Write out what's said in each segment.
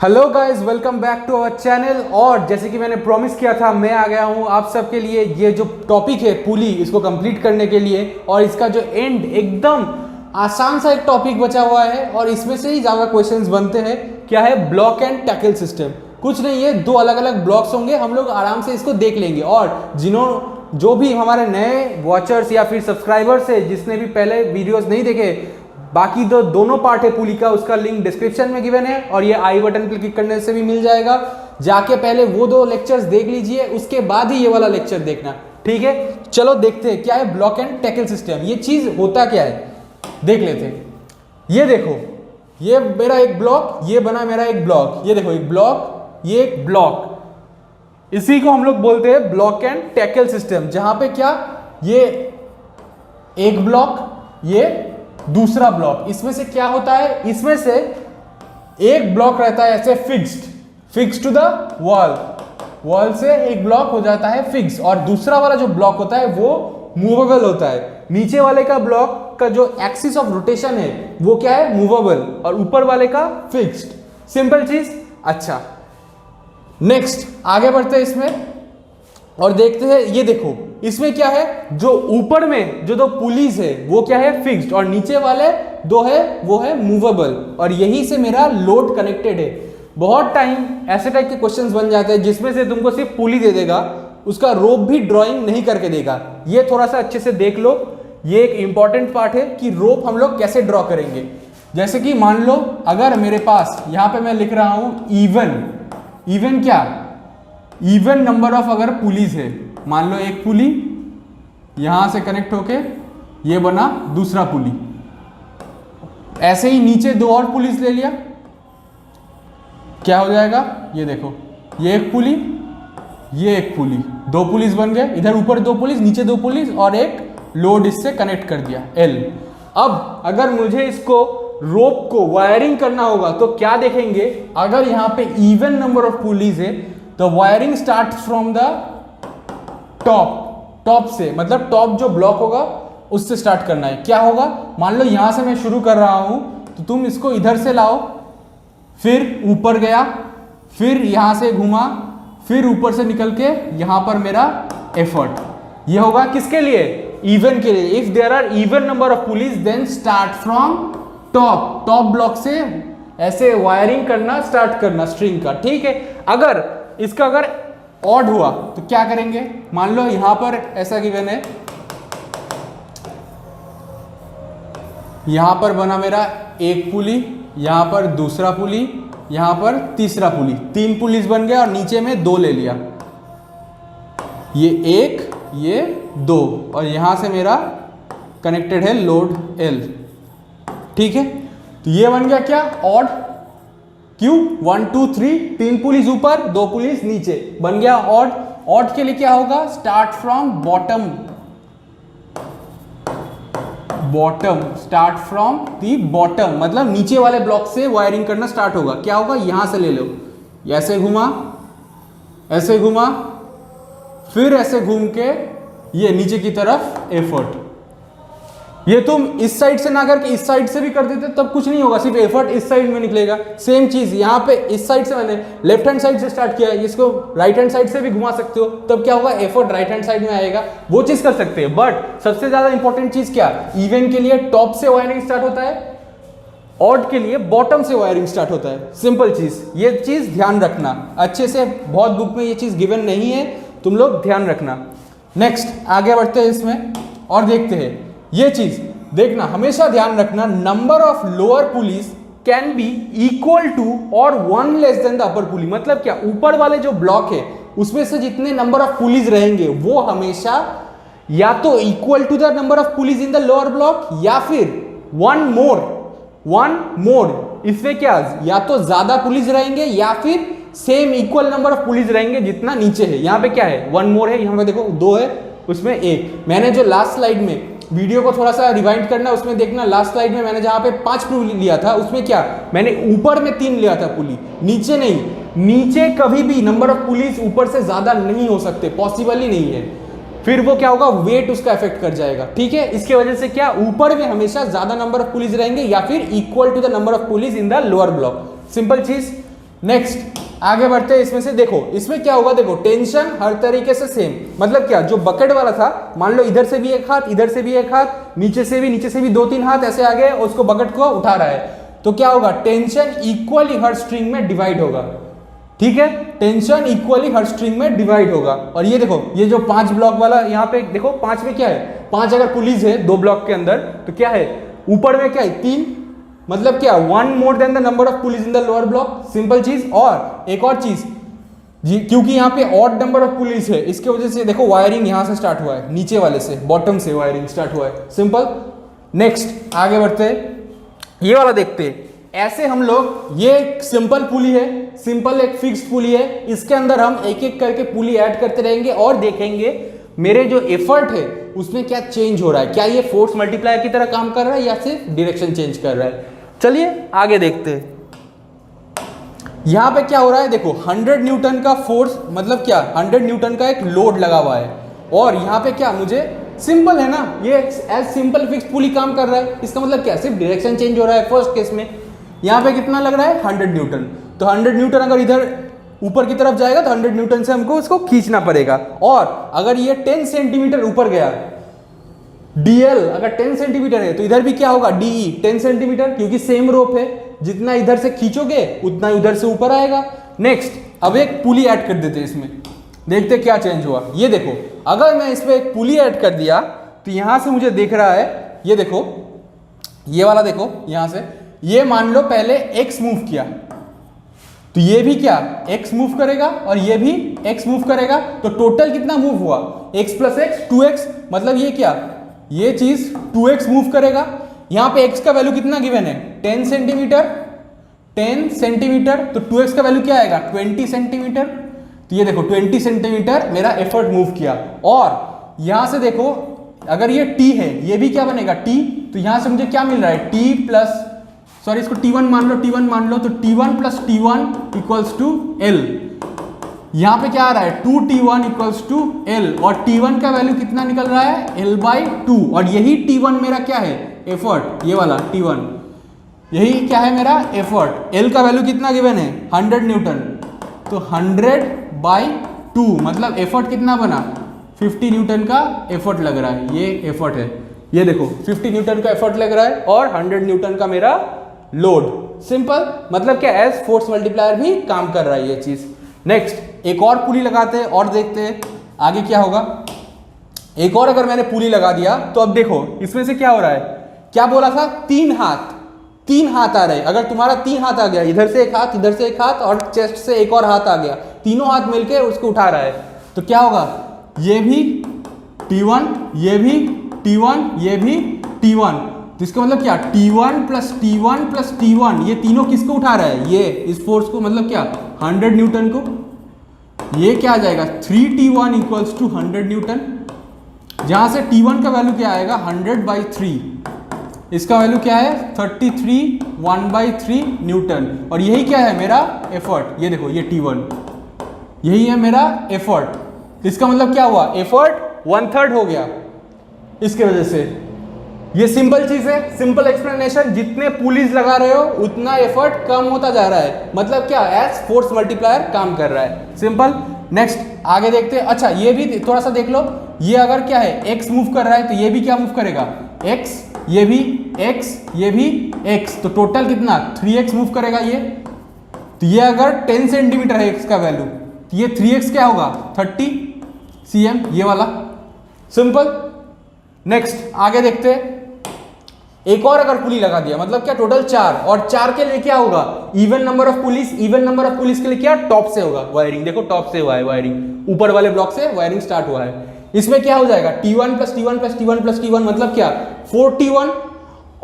Hello guys, welcome back to our channel. और जैसे कि मैंने प्रॉमिस किया था, मैं आ गया हूं आप सबके लिए ये जो टॉपिक है पुली, इसको कंप्लीट करने के लिए। और इसका जो एंड एकदम आसान सा एक टॉपिक बचा हुआ है और इसमें से ही ज़्यादा क्वेश्चंस बनते हैं। क्या है? Block and tackle system. कुछ नहीं है, दो अलग अलग ब्लॉक्स होंगे, हम लोग आराम से इसको देख लेंगे। और जो भी हमारे नए वॉचर्स या फिर सब्सक्राइबर्स है, जिसने भी पहले वीडियोस नहीं देखे, बाकी दोनों पार्ट है पुली का, उसका लिंक डिस्क्रिप्शन में गिवन है और ये आई बटन पर क्लिक करने से भी मिल जाएगा। जाके पहले वो दो लेक्चर्स देख लीजिए, उसके बाद ही ये वाला लेक्चर देखना, ठीक है? चलो देखते हैं क्या है ब्लॉक एंड टैकल सिस्टम। ये चीज होता क्या है देख लेते हैं। ये देखो, ये मेरा एक ब्लॉक, ये बना मेरा एक ब्लॉक। ये देखो, एक ब्लॉक, ये एक ब्लॉक। इसी को हम लोग बोलते हैं ब्लॉक एंड टैकल सिस्टम। जहां पे क्या, ये एक ब्लॉक, ये दूसरा ब्लॉक। इसमें से क्या होता है, इसमें से एक ब्लॉक रहता है ऐसे फिक्स्ड टू द वॉल से एक ब्लॉक हो जाता है फिक्स, और दूसरा वाला जो ब्लॉक होता है वो मूवेबल होता है। नीचे वाले का ब्लॉक का जो एक्सिस ऑफ रोटेशन है वो क्या है? मूवेबल, और ऊपर वाले का फिक्स्ड। सिंपल चीज। अच्छा, नेक्स्ट आगे बढ़ते हैं इसमें और देखते हैं। ये देखो, इसमें क्या है, जो ऊपर में जो दो पुलीज है वो क्या है? फिक्स्ड, और नीचे वाले दो है वो है मूवेबल, और यही से मेरा लोड कनेक्टेड है। बहुत टाइम ऐसे टाइप के क्वेश्चंस बन जाते हैं जिसमें से तुमको सिर्फ पुली दे देगा, उसका रोप भी ड्राइंग नहीं करके देगा। ये थोड़ा सा अच्छे से देख लो, ये एक इंपॉर्टेंट पार्ट है कि रोप हम लोग कैसे ड्रॉ करेंगे। जैसे कि मान लो अगर मेरे पास यहां पे मैं लिख रहा हूं इवन क्या, इवन नंबर ऑफ अगर पुलीज है, मान लो एक पुली यहां से कनेक्ट होके ये बना दूसरा पुली, ऐसे ही नीचे दो और पुलिस ले लिया, क्या हो जाएगा? ये देखो, ये एक पुली, ये एक पुली, दो पुलिस बन गए। इधर ऊपर दो पुलिस, नीचे दो पुलिस, और एक लोड इससे कनेक्ट कर दिया एल। अब अगर मुझे इसको रोप को वायरिंग करना होगा तो क्या देखेंगे? अगर यहां पे इवन नंबर ऑफ पुलीज है तो wiring start from the top से, मतलब टॉप जो ब्लॉक होगा उससे स्टार्ट करना है। क्या होगा? मान लो यहां से मैं शुरू कर रहा हूं तो तुम इसको इधर से लाओ, फिर ऊपर गया, फिर यहां से घुमा, फिर ऊपर से निकल के यहां पर मेरा एफर्ट। ये होगा किसके लिए? इवन के लिए। If there are even number of pulleys then start from top block से ऐसे वायरिंग करना स्टार्ट करना स्ट्रिंग का, ठीक है? अगर इसका अगर ऑड हुआ तो क्या करेंगे? मान लो यहां पर ऐसा गिवन है, यहां पर बना मेरा एक पुली, यहां पर दूसरा पुली, यहां पर तीसरा पुली, तीन पुलिस बन गया, और नीचे में दो ले लिया, ये एक, ये दो, और यहां से मेरा कनेक्टेड है लोड एल, ठीक है? तो ये बन गया क्या? ऑड। क्यों? 1 2 3, तीन पुलिस ऊपर, दो पुलिस नीचे, बन गया ऑड। ऑड के लिए क्या होगा? Start from bottom, start from the bottom, मतलब नीचे वाले ब्लॉक से वायरिंग करना स्टार्ट होगा। क्या होगा? यहां से ले लो, ऐसे घुमा, ऐसे घुमा, फिर ऐसे घूम के ये नीचे की तरफ एफर्ट। ये तुम इस साइड से ना करके इस साइड से भी कर देते तब कुछ नहीं होगा, सिर्फ एफर्ट इस साइड में निकलेगा। सेम चीज यहां पे इस साइड से, मैंने लेफ्ट हैंड साइड से स्टार्ट किया है, इसको राइट हैंड साइड से भी घुमा सकते हो, तब क्या होगा? एफर्ट राइट हैंड साइड में आएगा। वो चीज कर सकते हैं। बट सबसे ज्यादा इंपॉर्टेंट चीज क्या? इवन के लिए टॉप से वायरिंग स्टार्ट होता है, ऑड के लिए बॉटम से वायरिंग स्टार्ट होता है। सिंपल चीज, ये चीज ध्यान रखना अच्छे से, बहुत बुक में ये चीज गिवन नहीं है, तुम लोग ध्यान रखना। नेक्स्ट आगे बढ़ते हैं इसमें और देखते हैं। ये चीज देखना, हमेशा ध्यान रखना, number of lower pulleys can be equal to और 1 less than the upper pulley. मतलब क्या? ऊपर वाले जो ब्लॉक है उसमें से जितने नंबर ऑफ पुलिस रहेंगे वो हमेशा या तो equal to the number of pulleys in the lower block, या फिर वन मोर। इसमें क्या, या तो ज्यादा पुलिस रहेंगे या फिर same equal number of police रहेंगे जितना नीचे है। यहाँ पे क्या है? 1 मोर है, यहाँ पे देखो 2 है, उसमें 1। मैंने जो लास्ट स्लाइड में, वीडियो को थोड़ा सा रिवाइंड करना, उसमें देखना लास्ट स्लाइड में मैंने जहां पे 5 पुली लिया था, उसमें क्या, मैंने ऊपर में 3 लिया था पुली, नीचे नहीं। नीचे कभी भी नंबर ऑफ पुलिस ऊपर से ज्यादा नहीं हो सकते, पॉसिबल ही नहीं है। फिर वो क्या होगा? वेट उसका इफेक्ट कर जाएगा, ठीक है? इसके वजह से क्या, ऊपर में हमेशा ज्यादा नंबर ऑफ पुलिस रहेंगे या फिर equal to the number of pulleys in the lower block. Simple चीज। नेक्स्ट आगे बढ़ते हैं, इसमें से देखो इसमें क्या होगा, देखो टेंशन हर तरीके से सेम, मतलब क्या जो बकेट वाला था, मान लो इधर से भी एक हाथ, इधर से भी एक हाथ, नीचे से भी 2-3 हाथ ऐसे आगे और उसको बकेट को उठा रहा है, तो क्या होगा, टेंशन इक्वली हर स्ट्रिंग में डिवाइड होगा। ठीक है, टेंशन इक्वली हर स्ट्रिंग में डिवाइड होगा। और ये देखो ये जो 5 ब्लॉक वाला यहाँ पे देखो, 5 में क्या है, 5 अगर पुलिस है 2 ब्लॉक के अंदर तो क्या है, ऊपर में क्या है 3, मतलब क्या 1 more than the number of pulleys in the lower block, simple चीज। और एक और चीज, क्योंकि यहाँ पे ऑड नंबर ऑफ पुलिस है, इसके वजह से देखो वायरिंग यहाँ से स्टार्ट हुआ है, नीचे वाले से बॉटम से वायरिंग स्टार्ट हुआ है, सिंपल। नेक्स्ट आगे बढ़ते हैं, ये वाला देखते हैं। ऐसे हम लोग, ये एक सिंपल पुली है, सिंपल एक फिक्स्ड पुली है, इसके अंदर हम एक एक करके पुली ऐड करते रहेंगे और देखेंगे मेरे जो एफर्ट है उसमें क्या चेंज हो रहा है, क्या ये फोर्स मल्टीप्लायर की तरह काम कर रहा है या सिर्फ डायरेक्शन चेंज कर रहा है। चलिए आगे देखते हैं, यहां पे क्या हो रहा है, देखो 100 न्यूटन का फोर्स, मतलब क्या 100 न्यूटन का एक लोड लगा हुआ है, और यहाँ पे क्या, मुझे सिंपल है ना, ये एज सिंपल फिक्स्ड पुली काम कर रहा है, इसका मतलब क्या, सिर्फ डायरेक्शन चेंज हो रहा है। फर्स्ट केस में यहाँ पे कितना लग रहा है 100 न्यूटन, तो 100 न्यूटन अगर इधर ऊपर की तरफ जाएगा तो 100 न्यूटन से हमको उसको खींचना पड़ेगा। और अगर ये 10 सेंटीमीटर ऊपर गया, DL अगर 10 सेंटीमीटर है तो इधर भी क्या होगा, DE 10 सेंटीमीटर, क्योंकि सेम रोप है, जितना इधर से खींचोगे उतना उधर से ऊपर आएगा। नेक्स्ट अब एक पुली ऐड कर देते हैं इसमें, देखते क्या चेंज हुआ। ये देखो अगर मैं इस पर एक पुली ऐड कर दिया तो यहां से मुझे दिख रहा है, ये देखो ये वाला देखो, यहां से ये मान लो पहले x मूव किया तो ये भी क्या x मूव करेगा और ये भी x मूव करेगा, तो टोटल कितना मूव हुआ, x प्लस x 2x, मतलब ये क्या, ये चीज 2x मूव करेगा। यहां पे x का वैल्यू कितना गिवन है 10 सेंटीमीटर, 10 सेंटीमीटर, तो 2x का वैल्यू क्या आएगा 20 सेंटीमीटर। तो ये देखो 20 सेंटीमीटर मेरा एफर्ट मूव किया। और यहां से देखो अगर ये t है, ये भी क्या बनेगा t, तो यहां से मुझे क्या मिल रहा है t प्लस, सॉरी इसको T1 मान लो, T1 मान लो, तो T1 plus T1 equals to L। यहां पे क्या आ रहा है 2T1 इक्वल्स टू L, और T1 का वैल्यू कितना निकल रहा है L/2, और यही T1 मेरा क्या है एफर्ट, ये वाला T1 यही क्या है मेरा एफर्ट। L का वैल्यू कितना गिवन है 100 न्यूटन, तो 100/2 मतलब एफर्ट कितना बना 50 न्यूटन का एफर्ट लग रहा है, ये एफर्ट है, ये देखो 50 न्यूटन का एफर्ट लग रहा है और 100 न्यूटन का मेरा लोड। सिंपल, मतलब क्या एज फोर्स मल्टीप्लायर भी काम कर रहा है ये चीज। नेक्स्ट एक और पुली लगाते हैं और देखते हैं आगे क्या होगा। एक और अगर मैंने पुली लगा दिया तो अब देखो इसमें से क्या हो रहा है, क्या बोला था 3 हाथ आ रहे हैं। अगर तुम्हारा 3 हाथ आ गया, इधर से एक हाथ, इधर से एक हाथ और चेस्ट से एक और हाथ आ गया, तीनों हाथ मिलके उसको उठा रहा है, तो क्या होगा, ये भी T1, ये भी T1, ये भी T1, तो इसका मतलब क्या T1 plus T1 plus T1, ये तीनों किसको उठा रहा है, ये इस फोर्स को, मतलब क्या 100 न्यूटन को। ये क्या आ जाएगा 3T1 इक्वल्स टू 100 न्यूटन, जहां से T1 का वैल्यू क्या आएगा 100/3, इसका वैल्यू क्या है 33 1/3 न्यूटन, और यही क्या है मेरा एफर्ट, ये देखो ये T1 यही है मेरा एफर्ट। इसका मतलब क्या हुआ, एफर्ट 1/3 हो गया इसके वजह से। ये सिंपल चीज है, सिंपल एक्सप्लेनेशन, जितने पुलिस लगा रहे हो उतना एफर्ट कम होता जा रहा है, मतलब क्या एज फोर्स मल्टीप्लायर काम कर रहा है, सिंपल। नेक्स्ट आगे देखते हैं। अच्छा ये भी थोड़ा सा देख लो, ये अगर क्या है x मूव कर रहा है तो ये भी क्या मूव करेगा x, ये भी x, ये भी x, तो टोटल कितना 3x मूव करेगा ये। तो ये अगर 10 सेंटीमीटर है x का वैल्यू, तो ये 3x क्या होगा 30 cm, ये वाला सिंपल। नेक्स्ट आगे देखते हैं, एक और अगर पुली लगा दिया, मतलब क्या टोटल 4, और 4 के लिए क्या होगा even number of police, even number of police के लिए क्या टॉप से होगा वायरिंग, देखो टॉप से हुआ है वायरिंग, ऊपर वाले ब्लॉक से वायरिंग स्टार्ट हुआ है। इसमें क्या हो जाएगा T1 plus T1 plus T1 plus T1, मतलब क्या 4T1,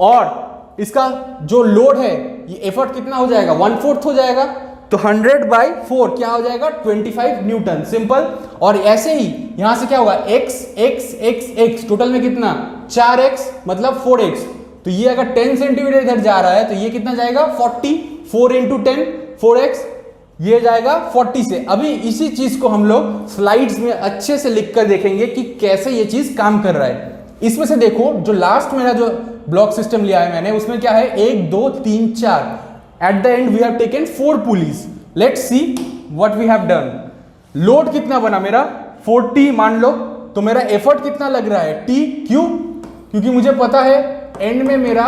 और इसका जो लोड है ये एफर्ट कितना हो जाएगा 1/4 हो जाएगा, तो 100/4 क्या हो जाएगा 25 न्यूटन, सिंपल। और ऐसे ही यहां से क्या होगा x x x x, total में कितना 4x मतलब 4x, तो ये अगर 10 सेंटीमीटर इधर जा रहा है तो ये कितना जाएगा 40, 4 × 10 4x, ये जाएगा 40 से। अभी इसी चीज को हम लोग स्लाइड्स में अच्छे से लिखकर देखेंगे कि कैसे ये चीज काम कर रहा है। इसमें से देखो जो लास्ट मेरा जो ब्लॉक सिस्टम लिया है मैंने, उसमें क्या है 1 2 3 4, at the end we have taken 4 pulleys, let's see what we have done. Load कितना बना मेरा 40 मान लो, तो मेरा एफर्ट कितना लग रहा है T, क्यों? क्योंकि मुझे पता है एंड में मेरा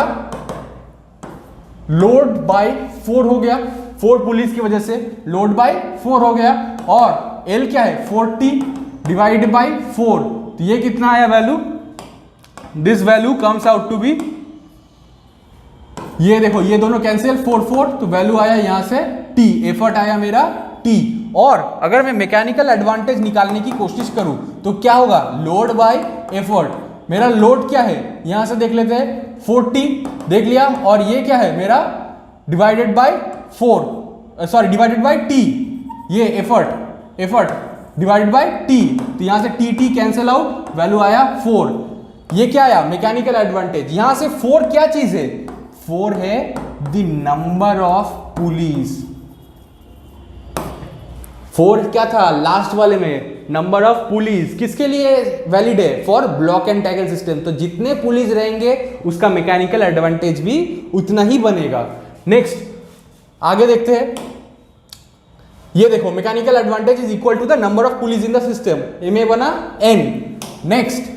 लोड बाय 4 हो गया, 4 पुलिस की वजह से लोड बाय 4 हो गया, और L क्या है 40 डिवाइड बाय 4, तो ये कितना आया value, this value comes out to be, ये देखो ये दोनों कैंसिल 4 4, तो वैल्यू आया यहां से T, एफर्ट आया मेरा T। और अगर मैं मैकेनिकल एडवांटेज निकालने की कोशिश करूं तो क्या होगा, लोड बाय एफर्ट। मेरा लोड क्या है यहां से देख लेते हैं 40 देख लिया, और ये क्या है मेरा divided by 4, sorry divided by T, ये एफर्ट डिवाइडेड बाय T, तो यहां से T कैंसिल आउट, वैल्यू आया 4। ये क्या आया मैकेनिकल एडवांटेज। यहां से 4 क्या चीज है, 4 है द नंबर ऑफ पुलिस। 4 क्या था लास्ट वाले में, नंबर ऑफ पुलिस किसके लिए वैलिड है, for block and tackle system. तो जितने पुलिस रहेंगे उसका मैकेनिकल एडवांटेज भी उतना ही बनेगा। नेक्स्ट आगे देखते हैं, ये देखो mechanical advantage is equal to the number of pulleys in the system, में बना n। नेक्स्ट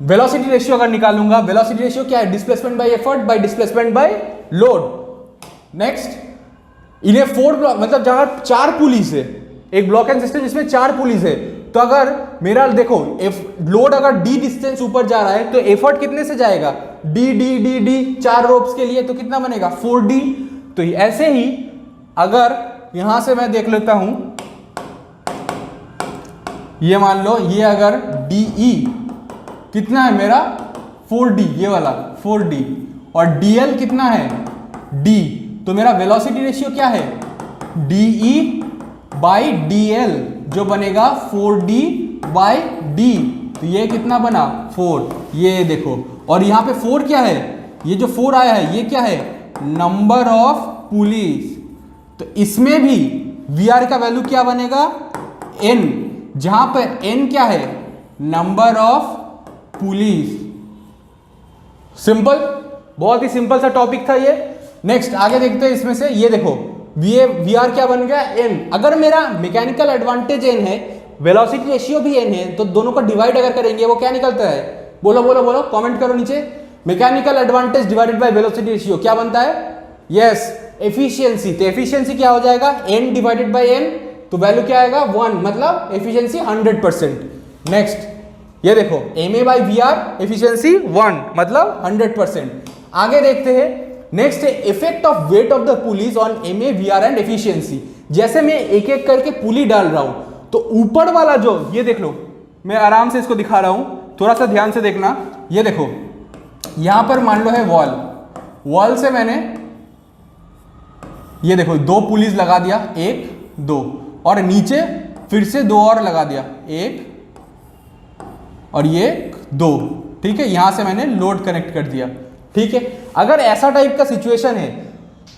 वेलोसिटी रेशियो अगर निकालूंगा, वेलोसिटी रेशियो क्या है, displacement bye effort bye displacement by load. Next इन्हें 4 ब्लॉक, मतलब जहां 4 पुलिस है, एक ब्लॉक एंड सिस्टम जिसमें 4 पुलिस है, तो अगर मेरा देखो लोड अगर d डिस्टेंस ऊपर जा रहा है तो एफर्ट कितने से जाएगा, d 4 रोप्स के लिए, तो कितना बनेगा 4d। तो ऐसे ही अगर यहां से मैं देख लेता हूं, ये मान लो ये अगर DE कितना है मेरा 4d, ये वाला 4d, और DL कितना है d, तो मेरा वेलोसिटी रेशियो क्या है DE बाई DL, जो बनेगा 4d बाई d, तो ये कितना बना 4, ये देखो। और यहां पे 4 क्या है, ये जो 4 आया है ये क्या है, नंबर ऑफ पुलिस। तो इसमें भी VR का वैल्यू क्या बनेगा n, जहां पर n क्या है नंबर ऑफ पुलिस। सिंपल, बहुत ही सिंपल सा टॉपिक था ये। नेक्स्ट आगे देखते हैं इसमें से, ये देखो VR क्या बन गया n। अगर मेरा मैकेनिकल एडवांटेज n है, वेलोसिटी रेशियो भी n है, तो दोनों को डिवाइड अगर करेंगे वो क्या निकलता है, बोलो बोलो बोलो, कमेंट करो नीचे। Mechanical advantage divided by velocity ratio क्या बनता है, यस एफिशिएंसी। तो एफिशिएंसी क्या हो जाएगा n डिवाइडेड बाय n, तो वैल्यू क्या आएगा 1, मतलब एफिशिएंसी 100%। नेक्स्ट ये देखो MA बाई VR एफिशिएंसी 1, मतलब 100%। आगे देखते हैं, नेक्स्ट है effect of weight of the police on MA VR and efficiency. जैसे मैं एक एक करके पुली डाल रहा हूं, तो ऊपर वाला जो, ये देख लो, मैं आराम से इसको दिखा रहा हूं, थोड़ा सा ध्यान से देखना। ये देखो यहां पर मान लो है वॉल से मैंने ये देखो 2 पुलिस लगा दिया, 1 2, और नीचे फिर से 2 और लगा दिया, 1 और ये 2, ठीक है। यहां से मैंने लोड कनेक्ट कर दिया, ठीक है। अगर ऐसा टाइप का सिचुएशन है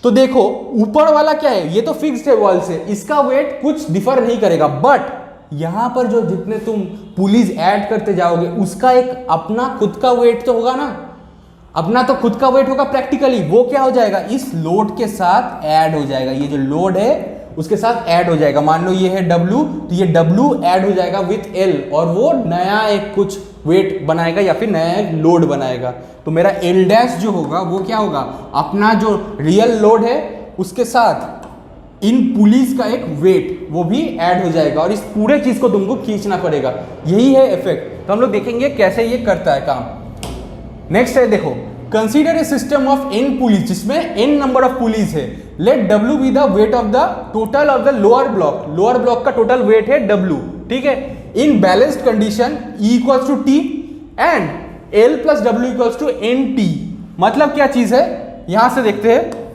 तो देखो ऊपर वाला क्या है, ये तो फिक्स्ड है वॉल से, इसका वेट कुछ डिफर नहीं करेगा, बट यहां पर जो जितने तुम पुलिस ऐड करते जाओगे उसका एक अपना खुद का वेट तो होगा ना, अपना तो खुद का वेट होगा प्रैक्टिकली, वो क्या हो जाएगा इस लोड के साथ ऐड हो जाएगा। ये जो लोड है उसके साथ ऐड हो जाएगा। मान लो ये है W, तो ये W ऐड हो जाएगा विथ L, और वो नया एक कुछ वेट बनाएगा या फिर नया एक लोड बनाएगा। तो मेरा L डैश जो होगा वो क्या होगा, अपना जो रियल लोड है उसके साथ इन पुलिस का एक वेट वो भी ऐड हो जाएगा, और इस पूरे चीज को तुमको खींचना पड़ेगा। यही है इफेक्ट। तो हम लोग देखेंगे कैसे ये करता है काम। नेक्स्ट है देखो, consider a system of n pulleys, जिसमें n नंबर ऑफ पुलिस है। Let W be the weight of the total of the lower block. Lower block का टोटल वेट है W, ठीक है। In balanced condition E equals to T and L plus W equals to NT। मतलब क्या चीज है, यहां से देखते हैं।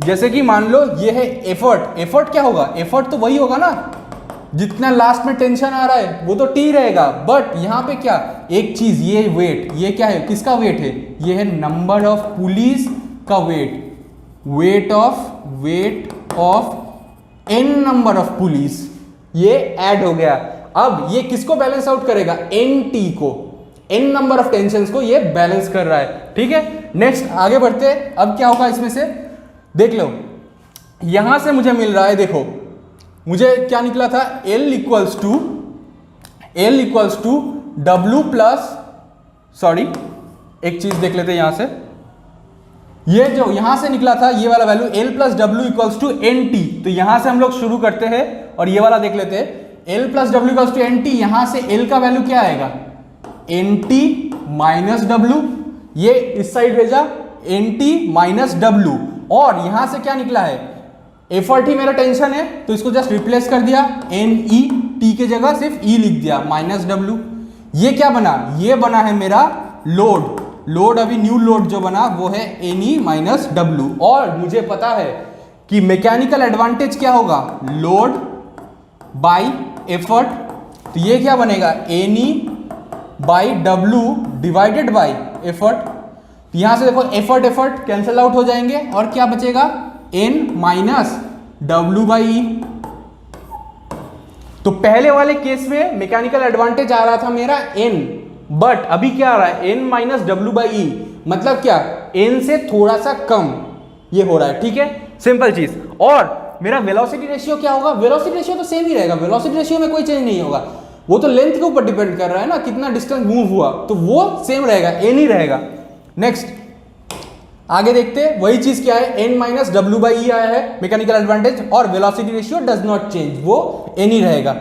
जैसे कि मान लो ये है एफर्ट, एफर्ट क्या होगा, एफर्ट तो वही होगा ना, जितना लास्ट में टेंशन आ रहा है वो तो T रहेगा, बट यहां पे क्या एक चीज, ये वेट, ये क्या है, किसका वेट है, ये है नंबर ऑफ पुलिस का weight, weight of n number of pulleys, ये ऐड हो गया। अब ये किसको बैलेंस आउट करेगा, NT को, n नंबर ऑफ टेंशंस को ये बैलेंस कर रहा है, ठीक है। नेक्स्ट आगे बढ़ते हैं। अब क्या होगा इसमें से, देख लो, यहां से मुझे मिल रहा है, देखो मुझे क्या निकला था, L equals to W plus, sorry एक चीज देख लेते हैं यहां से, ये जो यहां से निकला था ये वाला value L plus W equals to NT, तो यहां से हम लोग शुरू करते हैं और ये वाला देख लेते हैं। L plus W equals to NT, यहां से L का वैल्यू क्या आएगा, NT माइनस W, ये इस साइड भेजा NT माइनस W, और यहां से क्या निकला है, एफर्ट ही मेरा टेंशन है तो इसको जस्ट रिप्लेस कर दिया, NE, T के जगह सिर्फ E लिख दिया माइनस W। ये क्या बना, ये बना है मेरा लोड, अभी न्यू लोड जो बना वो है NE माइनस W। और मुझे पता है कि मैकेनिकल एडवांटेज क्या होगा, लोड बाई एफर्ट, तो ये क्या बनेगा, NE by W divided by effort. यहां से देखो एफर्ट कैंसिल आउट हो जाएंगे और क्या बचेगा, N minus W by E। तो पहले वाले केस में मैकेनिकल एडवांटेज आ रहा था मेरा N, बट अभी क्या आ रहा है, N minus W by E, मतलब क्या, N से थोड़ा सा कम ये हो रहा है, ठीक है, सिंपल चीज। और मेरा वेलोसिटी रेशियो क्या होगा, वेलोसिटी रेशियो तो सेम ही रहेगा, वेलोसिटी रेशियो में कोई चेंज नहीं होगा, वो तो लेंथ के ऊपर डिपेंड कर रहा है ना, कितना डिस्टेंस मूव हुआ, तो वो सेम रहेगा, N ही रहेगा। नेक्स्ट आगे देखते हैं, वही चीज क्या है, N minus W by E आया है मैकेनिकल एडवांटेज, और velocity ratio does not change, वो N ही रहेगा।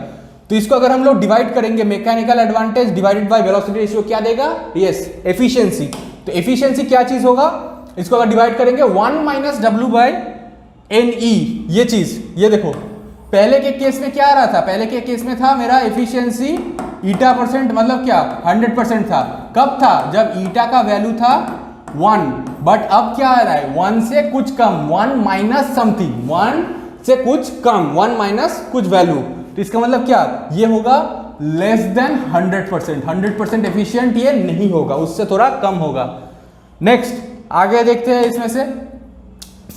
तो इसको अगर हम लोग डिवाइड करेंगे, mechanical advantage divided by velocity ratio क्या देगा, यस एफिशिएंसी। तो एफिशिएंसी क्या चीज होगा, इसको अगर डिवाइड करेंगे 1 माइनस W बाई NE, ये चीज, ये देखो पहले के केस में क्या आ रहा था, पहले के केस में था मेरा एफिशिएंसी ईटा परसेंट, मतलब क्या 100% था, कब था, जब ईटा का वैल्यू था 1, बट अब क्या आ रहा है, 1 से कुछ कम, 1 माइनस समथिंग, 1 से कुछ कम, 1 माइनस कुछ वैल्यू, तो इसका मतलब क्या, ये होगा लेस देन 100%, 100% एफिशिएंट ये नहीं होगा, उससे थोड़ा कम होगा। नेक्स्ट आगे देखते हैं इसमें से,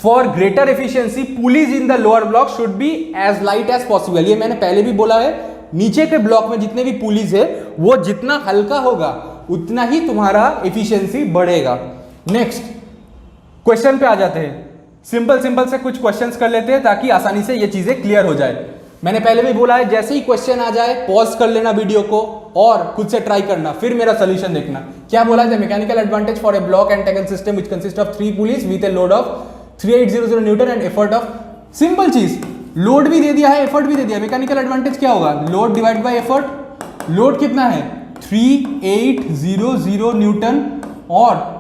for greater efficiency pulleys in the lower block should be as light as possible, ये मैंने पहले भी बोला है, नीचे के ब्लॉक में जितने भी पुलीज है वो जितना हल्का होगा उतना ही तुम्हारा एफिशिएंसी बढ़ेगा। नेक्स्ट क्वेश्चन पे आ जाते हैं, सिंपल से कुछ क्वेश्चंस कर लेते हैं ताकि आसानी से ये चीजें क्लियर हो जाए। मैंने पहले भी बोला है, जैसे ही क्वेश्चन आ जाए पॉज कर लेना वीडियो को और खुद से ट्राई करना, फिर मेरा सोल्यूशन देखना। क्या बोला है, mechanical advantage for a block and tackle system which consist of 3 pulleys with A load of 3800 Newton and effort of, simple चीज, लोड भी दे दिया है एफर्ट भी दे दिया, मैकेनिकल एडवांटेज क्या होगा, load divide by effort. Load कितना है 3800 न्यूटन और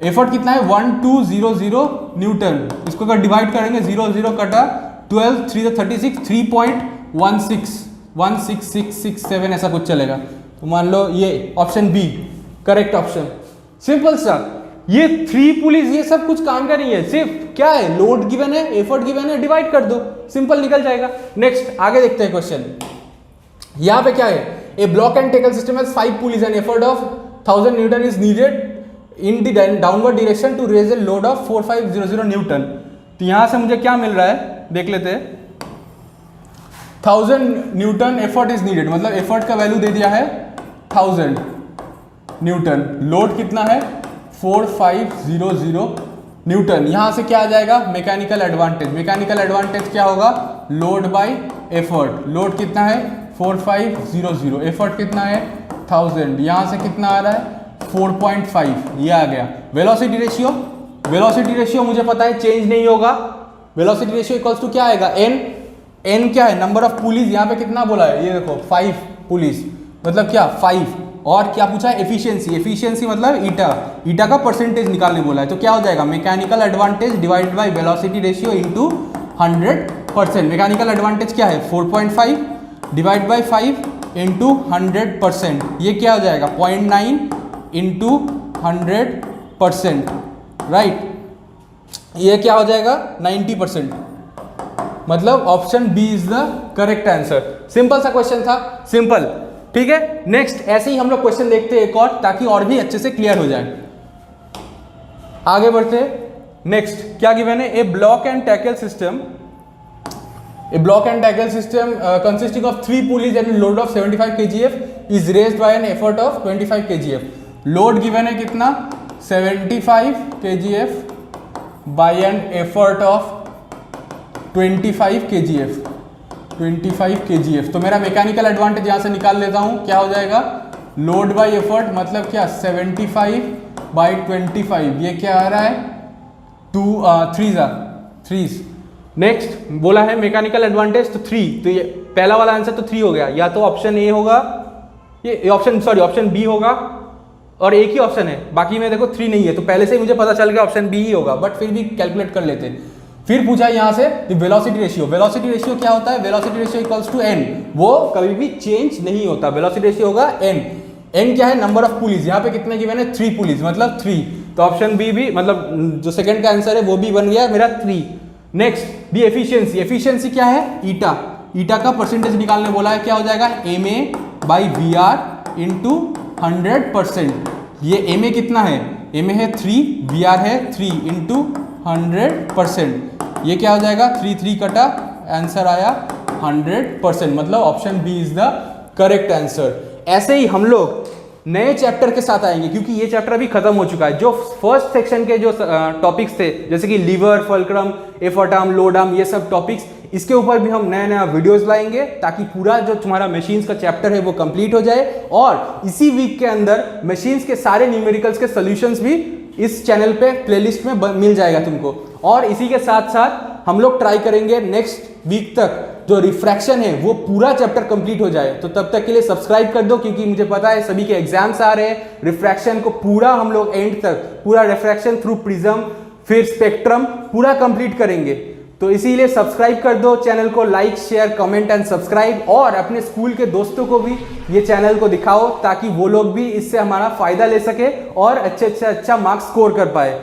एफर्ट कितना है 1200 न्यूटन, इसको अगर डिवाइड करेंगे 0 कटा 12 3 36 3.16667 ऐसा कुछ चलेगा, तो मान लो ये option B correct option. Simple सा, ये 3 पुलिस ये सब कुछ काम का नहीं है, सिर्फ क्या है, लोड गिवन है एफर्ट गिवन है, डिवाइड कर दो, सिंपल निकल जाएगा। नेक्स्ट आगे देखते हैं क्वेश्चन, यहां पे क्या है, a block and tackle system has 5 pulleys and effort of 1000 newton is needed in the downward direction to raise a load of 4500 newton. तो यहां से मुझे क्या मिल रहा है देख लेते हैं, 1000 न्यूटन एफर्ट इज नीडेड, मतलब एफर्ट का वैल्यू दे दिया है 1000 न्यूटन, लोड कितना है 4500 न्यूटन। यहां से क्या आ जाएगा, मैकेनिकल एडवांटेज, मैकेनिकल एडवांटेज क्या होगा, लोड बाय एफर्ट, लोड कितना है 4500, एफर्ट कितना है 1000, यहां से कितना आ रहा है 4.5, ये आ गया। वेलोसिटी रेशियो, वेलोसिटी रेशियो मुझे पता है चेंज नहीं होगा, वेलोसिटी रेशियो इक्वल्स टू क्या आएगा, एन क्या है, नंबर ऑफ पुलिस, यहाँ पे कितना बोला है, ये देखो 5 पुलिस, मतलब क्या 5, और क्या पूछा है एफिशिएंसी, एफिशिएंसी मतलब ईटा का परसेंटेज निकालने बोला है, तो क्या हो जाएगा, mechanical advantage divided by velocity ratio into 100%। Mechanical advantage क्या है 4.5 डिवाइड बाय 5 इंटू 100%, ये क्या हो जाएगा 0.9 इंटू 100%, राइट, ये क्या हो जाएगा 90%, मतलब option B is the correct answer. Simple सा क्वेश्चन था, सिंपल, ठीक है। नेक्स्ट ऐसे ही हम लोग क्वेश्चन देखते हैं एक और, ताकि और भी अच्छे से क्लियर हो जाए। आगे बढ़ते हैं, नेक्स्ट क्या गिवन है, a block and tackle system, a block and tackle system consisting of 3 pulleys and a load of 75 kgf is raised by an effort of 25 kgf। Load given है कितना 75 kgf by an effort of 25 kgf। 25 kgf। तो मेरा mechanical advantage यहाँ से निकाल लेता हूँ, क्या हो जाएगा, लोड बाई एफर्ट मतलब क्या 75/25, ये क्या आ रहा है 3s। नेक्स्ट बोला है मैकेनिकल एडवांटेज तो 3, तो ये पहला वाला आंसर तो 3 हो गया, या तो ऑप्शन ए होगा, ये ऑप्शन बी होगा, और एक ही ऑप्शन है, बाकी में देखो 3 नहीं है, तो पहले से ही मुझे पता चल गया ऑप्शन बी ही होगा, बट फिर भी कैलकुलेट कर लेते हैं। फिर पूछा यहाँ से वेलोसिटी रेशियो। वेलोसिटी रेशियो क्या होता है, velocity ratio equals to n, वो कभी भी चेंज नहीं होता, वेलोसिटी रेशियो होगा n क्या है, नंबर ऑफ पुलीज, यहाँ पे कितने गिवन है 3 पुलीज मतलब 3, तो ऑप्शन बी भी मतलब जो सेकंड का आंसर है वो भी बन गया मेरा 3। नेक्स्ट दी एफिशिएंसी, एफिशिएंसी क्या है, ईटा का परसेंटेज निकालने बोला है, क्या हो जाएगा MA/VR इंटू 100%। ये MA कितना है, MA है 3, VR है 3 इंटू 100%, ये क्या हो जाएगा 3 कटा, आंसर आया 100%, मतलब option B is the correct answer. ऐसे ही हम लोग नए चैप्टर के साथ आएंगे, क्योंकि ये चैप्टर अभी खत्म हो चुका है। जो फर्स्ट सेक्शन के जो टॉपिक्स थे जैसे कि lever, fulcrum, effort arm, load arm, ये सब टॉपिक्स, इसके ऊपर भी हम नया नया वीडियोस लाएंगे, ताकि पूरा जो तुम्हारा मशीन्स का चैप्टर है वो कंप्लीट हो जाए, और इसी वीक के अंदर मशीन्स के सारे न्यूमेरिकल्स के सॉल्यूशंस भी इस चैनल पे प्लेलिस्ट में मिल जाएगा तुमको। और इसी के साथ साथ हम लोग ट्राई करेंगे नेक्स्ट वीक तक जो रिफ्रैक्शन है वो पूरा चैप्टर कंप्लीट हो जाए। तो तब तक के लिए सब्सक्राइब कर दो, क्योंकि मुझे पता है सभी के एग्जाम्स आ रहे हैं, रिफ्रैक्शन को पूरा हम लोग एंड तक पूरा रिफ्रैक्शन थ्रू प्रिज्म फिर स्पेक्ट्रम पूरा कंप्लीट करेंगे। तो इसीलिए सब्सक्राइब कर दो, चैनल को like share comment and subscribe, और अपने स्कूल के दोस्तों को भी ये चैनल को दिखाओ, ताकि वो लोग भी इससे हमारा फायदा ले सके और अच्छे अच्छा मार्क्स स्कोर कर पाए।